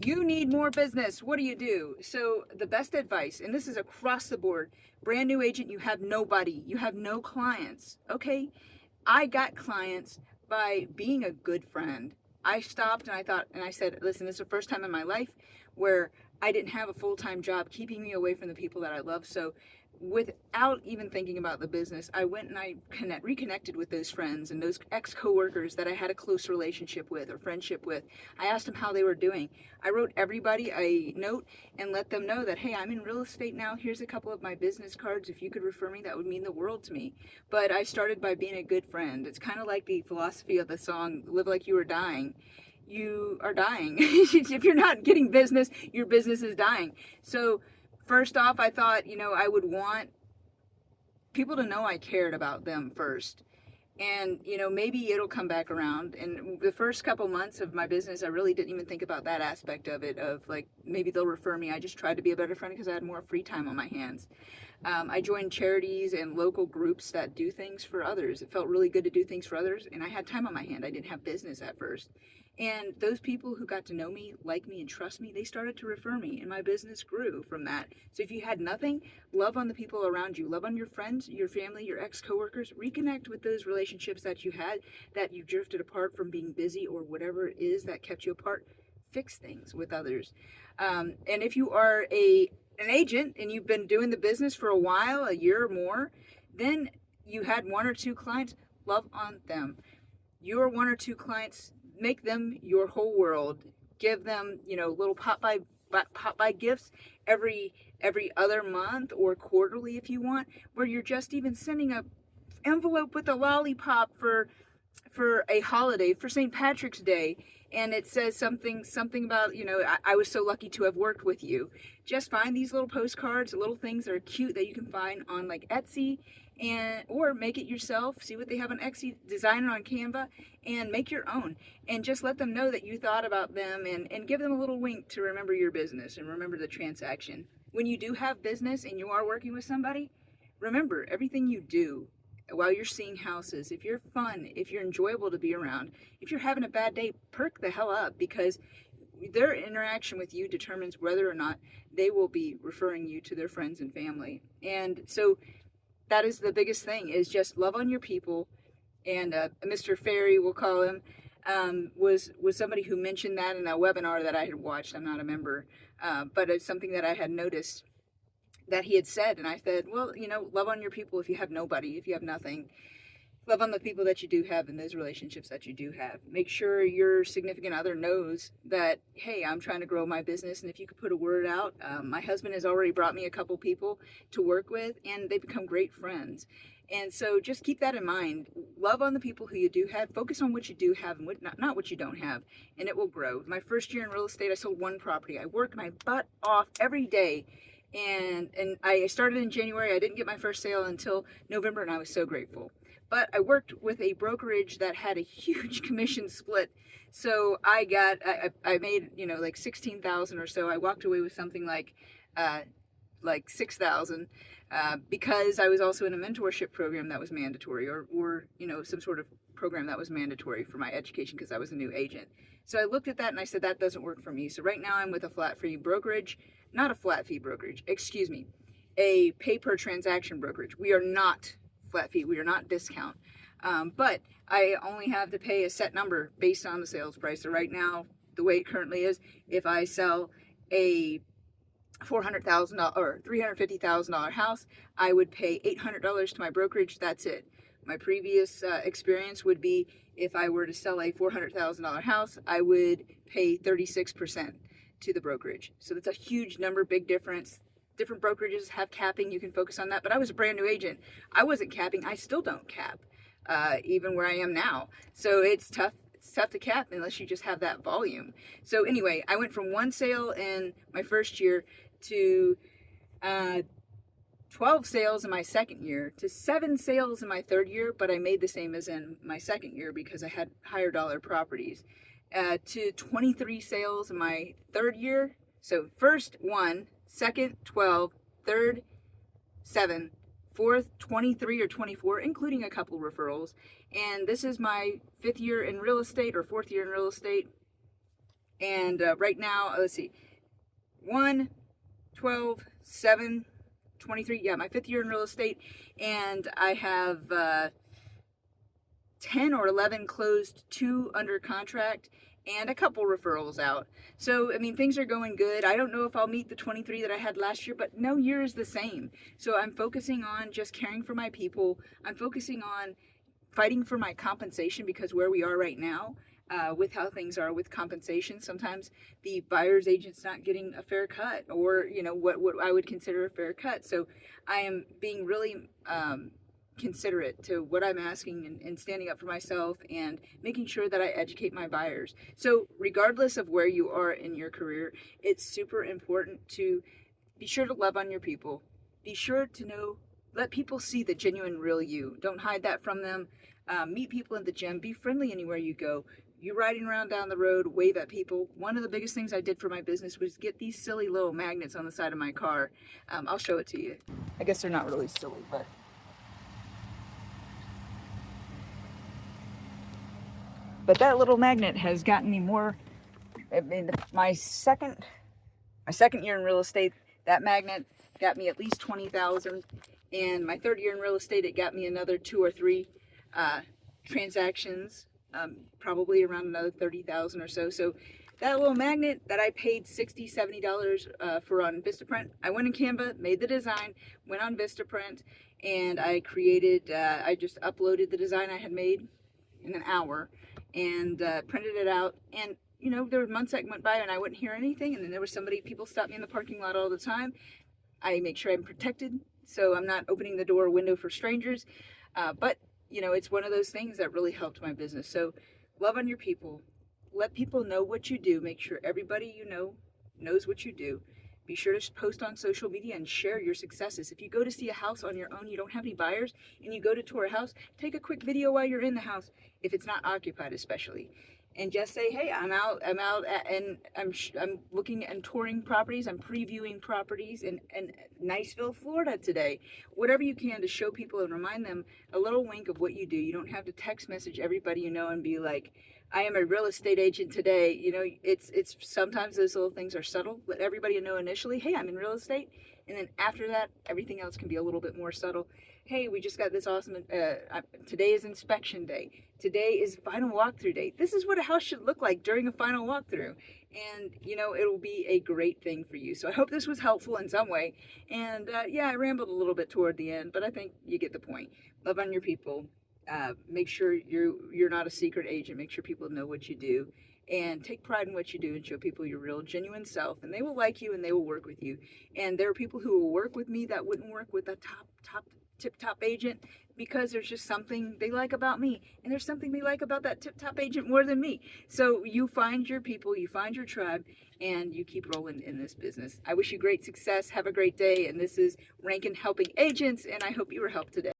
You need more business. What do you do? So the best advice, and this is across the board, brand new agent, you have nobody, you have no clients. Okay, I got clients by being a good friend. I stopped and I thought, and I said, listen, this is the first time in my life where I didn't have a full-time job keeping me away from the people that I love. So without even thinking about the business, I went and I reconnected with those friends and those ex-coworkers that I had a close relationship with or friendship with. I asked them how they were doing. I wrote everybody a note and let them know that, hey, I'm in real estate now. Here's a couple of my business cards. If you could refer me, that would mean the world to me. But I started by being a good friend. It's kind of like the philosophy of the song, Live Like You Were Dying. You are dying. If you're not getting business, your business is dying. So first off, I thought, I would want people to know I cared about them first. And, maybe it'll come back around. And the first couple months of my business, I really didn't even think about that aspect of it, of like, maybe they'll refer me. I just tried to be a better friend because I had more free time on my hands. I joined charities and local groups that do things for others. It felt really good to do things for others, and I had time on my hand. I didn't have business at first. And those people who got to know me, like me, and trust me, they started to refer me, and my business grew from that. So if you had nothing, love on the people around you. Love on your friends, your family, your ex-coworkers. Reconnect with those relationships that you had, that you drifted apart from being busy or whatever it is that kept you apart. Fix things with others. And if you are an agent and you've been doing the business for a while, a year or more, then you had one or two clients, love on them. Your one or two clients, make them your whole world. Give them, little pop by gifts every other month or quarterly if you want, where you're just even sending a envelope with a lollipop for a holiday, for St. Patrick's Day, and it says something about, I was so lucky to have worked with you. Just find these little postcards, little things that are cute that you can find on like Etsy, or make it yourself. See what they have on Etsy, design it on Canva, and make your own. And just let them know that you thought about them, and give them a little wink to remember your business and remember the transaction. When you do have business and you are working with somebody, remember everything you do while you're seeing houses. If you're fun, if you're enjoyable to be around, if you're having a bad day, perk the hell up, because their interaction with you determines whether or not they will be referring you to their friends and family. And so that is the biggest thing, is just love on your people. And Mr. Ferry, we'll call him, was somebody who mentioned that in a webinar that I had watched. I'm not a member, but it's something that I had noticed that he had said. And I said, well, love on your people. If you have nobody, if you have nothing, love on the people that you do have and those relationships that you do have. Make sure your significant other knows that, hey, I'm trying to grow my business, and if you could put a word out. My husband has already brought me a couple people to work with, and they become great friends. And so just keep that in mind. Love on the people who you do have. Focus on what you do have and not what you don't have, and it will grow. My first year in real estate, I sold one property. I worked my butt off every day. And I started in January. I didn't get my first sale until November, and I was so grateful. But I worked with a brokerage that had a huge commission split. So I made, like 16,000 or so. I walked away with something like 6,000, because I was also in a mentorship program that was mandatory, or some sort of program that was mandatory for my education, because I was a new agent. So I looked at that and I said, that doesn't work for me. So right now I'm with a flat fee brokerage, not a flat fee brokerage, excuse me, a pay per transaction brokerage. We are not flat fee. We are not discount. But I only have to pay a set number based on the sales price. So right now, the way it currently is, if I sell a $400,000 or $350,000 house, I would pay $800 to my brokerage. That's it. My previous experience would be, if I were to sell a $400,000 house, I would pay 36% to the brokerage. So that's a huge number, big difference. Different brokerages have capping. You can focus on that. But I was a brand new agent. I wasn't capping. I still don't cap, even where I am now. So it's tough. It's tough to cap unless you just have that volume. So anyway, I went from one sale in my first year to 12 sales in my second year to 7 sales in my third year, but I made the same as in my second year because I had higher dollar properties, to 23 sales in my third year. So first 1, second 12, third 7, fourth 23 or 24, including a couple referrals. And this is my 5th year in real estate, or 4th year in real estate. And right now, let's see, 1, 12, 7, 23. Yeah, my 5th year in real estate. And I have 10 or 11 closed, 2 under contract, and a couple referrals out. So, I mean, things are going good. I don't know if I'll meet the 23 that I had last year, but no year is the same. So I'm focusing on just caring for my people. I'm focusing on fighting for my compensation, because where we are right now, with how things are with compensation, sometimes the buyer's agent's not getting a fair cut, or what I would consider a fair cut. So I am being really considerate to what I'm asking, and standing up for myself, and making sure that I educate my buyers. So regardless of where you are in your career, it's super important to be sure to love on your people. Be sure to let people see the genuine, real you. Don't hide that from them. Meet people in the gym. Be friendly anywhere you go. You riding around down the road, wave at people. One of the biggest things I did for my business was get these silly little magnets on the side of my car. I'll show it to you. I guess they're not really silly, but that little magnet has gotten me more. I mean, my second year in real estate, that magnet got me at least 20,000, and my 3rd year in real estate, it got me another 2 or 3 transactions, probably around another 30,000 or so. So that little magnet that I paid $60, $70 for on Vistaprint, I went in Canva, made the design, went on Vistaprint, and I just uploaded the design I had made in an hour, and printed it out. And there were months that went by and I wouldn't hear anything, and then there was people stop me in the parking lot all the time. I make sure I'm protected, so I'm not opening the door or window for strangers. But it's one of those things that really helped my business. So love on your people. Let people know what you do. Make sure everybody knows what you do. Be sure to post on social media and share your successes. If you go to see a house on your own, you don't have any buyers, and you go to tour a house, take a quick video while you're in the house, if it's not occupied especially. And just say, hey, I'm out, and I'm looking and touring properties. I'm previewing properties in Niceville, Florida today. Whatever you can to show people and remind them a little wink of what you do. You don't have to text message everybody and be like, I am a real estate agent today. It's sometimes those little things are subtle. Let everybody know initially, hey, I'm in real estate. And then after that, everything else can be a little bit more subtle. Hey, we just got this awesome, today is inspection day. Today is final walkthrough day. This is what a house should look like during a final walkthrough. And, it'll be a great thing for you. So I hope this was helpful in some way. And yeah, I rambled a little bit toward the end, but I think you get the point. Love on your people. Make sure you're not a secret agent. Make sure people know what you do. And take pride in what you do, and show people your real, genuine self, and they will like you and they will work with you. And there are people who will work with me that wouldn't work with a tip-top agent, because there's just something they like about me, and there's something they like about that tip-top agent more than me. So you find your people, you find your tribe, and you keep rolling in this business. I wish you great success. Have a great day. And this is Rankin Helping Agents, and I hope you were helped today.